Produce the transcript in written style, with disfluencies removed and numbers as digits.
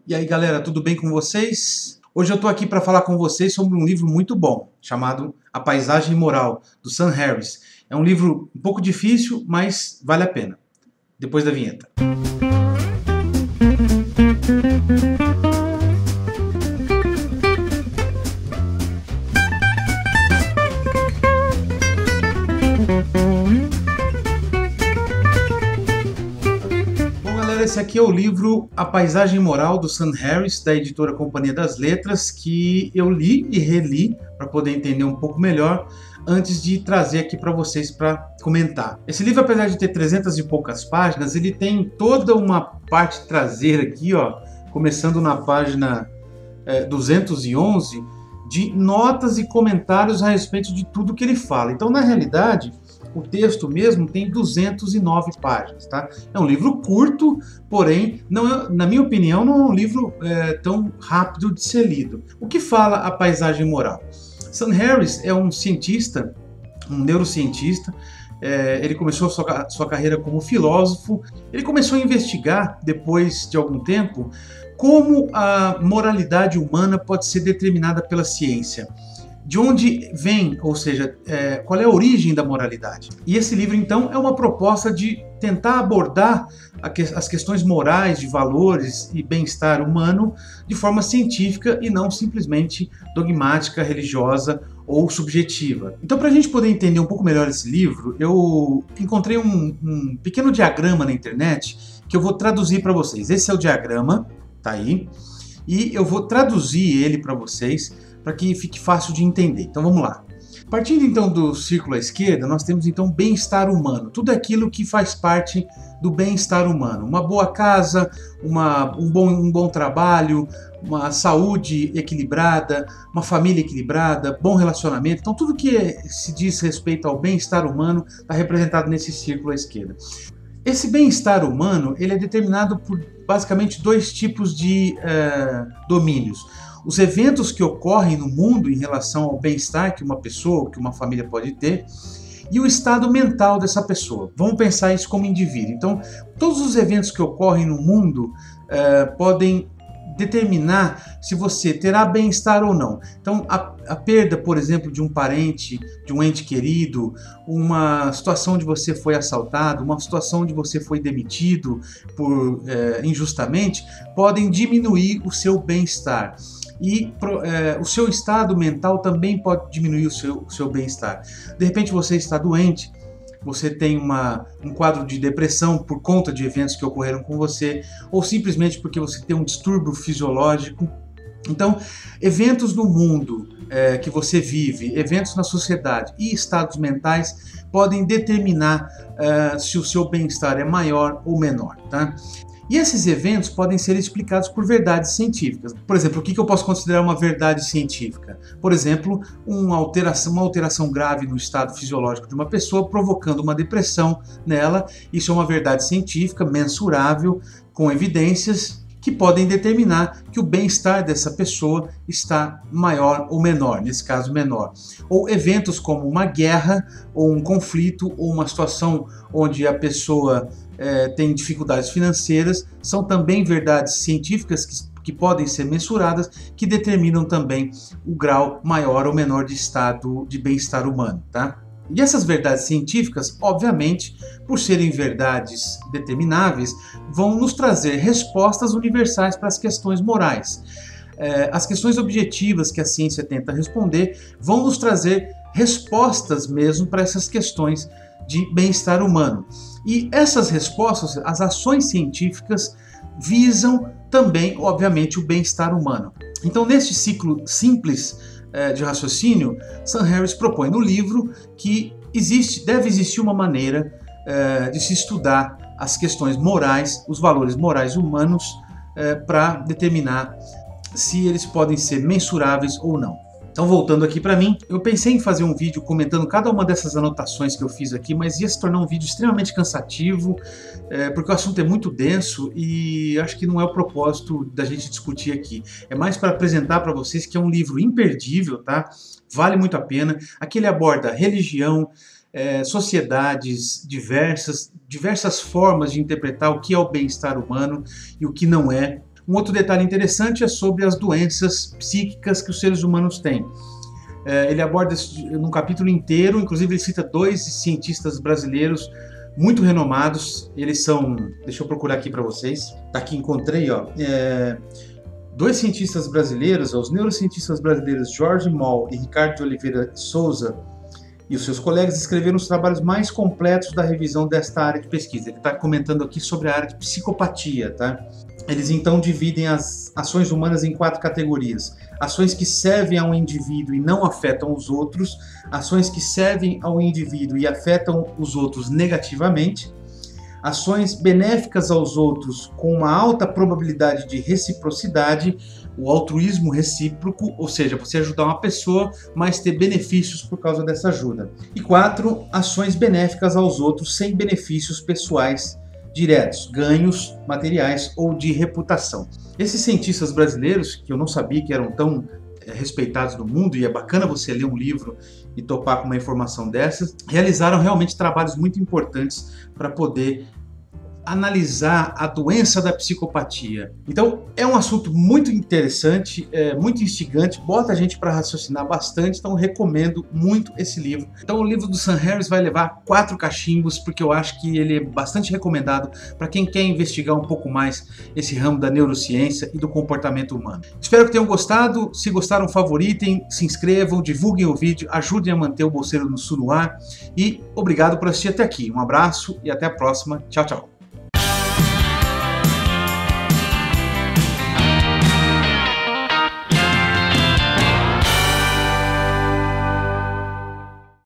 E aí galera, tudo bem com vocês? Hoje eu estou aqui para falar com vocês sobre um livro muito bom, chamado A Paisagem Moral, do Sam Harris. É um livro um pouco difícil, mas vale a pena. Depois da vinheta. Esse aqui é o livro A Paisagem Moral, do Sam Harris, da editora Companhia das Letras, que eu li e reli para poder entender um pouco melhor antes de trazer aqui para vocês para comentar. Esse livro, apesar de ter 300 e poucas páginas, ele tem toda uma parte traseira aqui, ó, começando na página 211, de notas e comentários a respeito de tudo que ele fala. Então, na realidade, o texto mesmo tem 209 páginas, tá? É um livro curto, porém, não, na minha opinião, não é um livro tão rápido de ser lido. O que fala A Paisagem Moral? Sam Harris é um cientista, um neurocientista. Ele começou sua carreira como filósofo. Ele começou a investigar, depois de algum tempo, como a moralidade humana pode ser determinada pela ciência. De onde vem, ou seja, qual é a origem da moralidade? E esse livro, então, é uma proposta de tentar abordar as questões morais, de valores e bem-estar humano de forma científica e não simplesmente dogmática, religiosa ou subjetiva. Então, para a gente poder entender um pouco melhor esse livro, eu encontrei um pequeno diagrama na internet que eu vou traduzir para vocês. Esse é o diagrama, tá aí, e eu vou traduzir ele para vocês, para que fique fácil de entender. Então vamos lá. Partindo então do círculo à esquerda, nós temos então bem-estar humano. Tudo aquilo que faz parte do bem-estar humano. Uma boa casa, um bom trabalho, uma saúde equilibrada, uma família equilibrada, bom relacionamento. Então tudo que se diz respeito ao bem-estar humano está representado nesse círculo à esquerda. Esse bem-estar humano ele é determinado por basicamente dois tipos de domínios. Os eventos que ocorrem no mundo em relação ao bem-estar que uma pessoa, que uma família pode ter, e o estado mental dessa pessoa. Vamos pensar isso como indivíduo. Então, todos os eventos que ocorrem no mundo podem determinar se você terá bem-estar ou não. Então, a perda, por exemplo, de um parente, de um ente querido, uma situação onde você foi assaltado, uma situação onde você foi demitido injustamente, podem diminuir o seu bem-estar. E o seu estado mental também pode diminuir o seu bem-estar. De repente você está doente, você tem um quadro de depressão por conta de eventos que ocorreram com você, ou simplesmente porque você tem um distúrbio fisiológico. Então, eventos no mundo que você vive, eventos na sociedade e estados mentais podem determinar se o seu bem-estar é maior ou menor, tá? E esses eventos podem ser explicados por verdades científicas. Por exemplo, o que eu posso considerar uma verdade científica? Por exemplo, uma alteração grave no estado fisiológico de uma pessoa provocando uma depressão nela. Isso é uma verdade científica, mensurável, com evidências que podem determinar que o bem-estar dessa pessoa está maior ou menor, nesse caso menor. Ou eventos como uma guerra, ou um conflito, ou uma situação onde a pessoa tem dificuldades financeiras, são também verdades científicas que podem ser mensuradas, que determinam também o grau maior ou menor de estado de bem-estar humano, tá? E essas verdades científicas, obviamente, por serem verdades determináveis, vão nos trazer respostas universais para as questões morais. As questões objetivas que a ciência tenta responder vão nos trazer respostas mesmo para essas questões de bem-estar humano. E essas respostas, as ações científicas, visam também, obviamente, o bem-estar humano. Então, neste ciclo simples de raciocínio, Sam Harris propõe no livro que deve existir uma maneira de se estudar as questões morais, os valores morais humanos, para determinar se eles podem ser mensuráveis ou não. Então, voltando aqui para mim, eu pensei em fazer um vídeo comentando cada uma dessas anotações que eu fiz aqui, mas ia se tornar um vídeo extremamente cansativo, porque o assunto é muito denso e acho que não é o propósito da gente discutir aqui. É mais para apresentar para vocês que é um livro imperdível, tá? Vale muito a pena. Aqui ele aborda religião, sociedades diversas formas de interpretar o que é o bem-estar humano e o que não é. Um outro detalhe interessante é sobre as doenças psíquicas que os seres humanos têm. Ele aborda isso num capítulo inteiro, inclusive ele cita 2 cientistas brasileiros muito renomados. Eles são, deixa eu procurar aqui para vocês, tá aqui, encontrei, ó, 2 cientistas brasileiros, os neurocientistas brasileiros Jorge Moll e Ricardo de Oliveira Souza, e os seus colegas escreveram os trabalhos mais completos da revisão desta área de pesquisa. Ele está comentando aqui sobre a área de psicopatia, tá? Eles então dividem as ações humanas em 4 categorias: ações que servem ao indivíduo e não afetam os outros, ações que servem ao indivíduo e afetam os outros negativamente, ações benéficas aos outros com uma alta probabilidade de reciprocidade, o altruísmo recíproco, ou seja, você ajudar uma pessoa, mas ter benefícios por causa dessa ajuda. E 4, ações benéficas aos outros sem benefícios pessoais diretos, ganhos materiais ou de reputação. Esses cientistas brasileiros, que eu não sabia que eram tão respeitados no mundo, e é bacana você ler um livro e topar com uma informação dessas, realizaram realmente trabalhos muito importantes para poder analisar a doença da psicopatia. Então é um assunto muito interessante, muito instigante, bota a gente para raciocinar bastante, então recomendo muito esse livro. Então o livro do Sam Harris vai levar 4 cachimbos, porque eu acho que ele é bastante recomendado para quem quer investigar um pouco mais esse ramo da neurociência e do comportamento humano. Espero que tenham gostado. Se gostaram, favoritem, se inscrevam, divulguem o vídeo, ajudem a manter o Bolseiro no Sul no ar, e obrigado por assistir até aqui. Um abraço e até a próxima. Tchau, tchau.